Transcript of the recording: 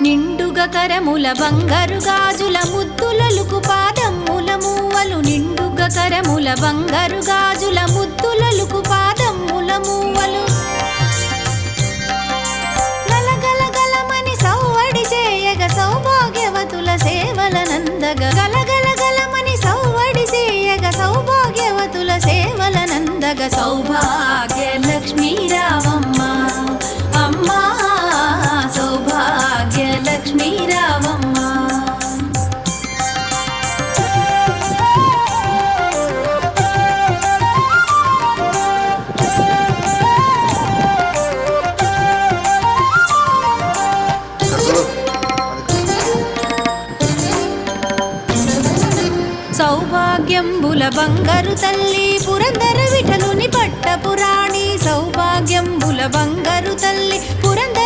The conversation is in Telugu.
నిండుగా కరముల బంగారు గాజుల ముద్దులలుకు పాదమ్ముల మూవలు నిండుగా కరముల బంగారు గాజుల ముద్దులలుకు పాదమ్ముల మూవలు గలగలగలమని సౌవడి చేయగ సౌభాగ్యవతుల సేవలనందగ గలగలగలమని సౌవడి చేయగ సౌభాగ్యవతుల సేవలనందగ సౌభాగ్య లక్ష్మీ రావమ్మ అమ్మా సౌభాగ్య లక్ష్మీ రావమ్మ సౌభాగ్యంబుల బంగారు తల్లి పురందర విఠలుని పట్టపురాణి సౌభాగ్యంబుల బంగారు తల్లి పురందర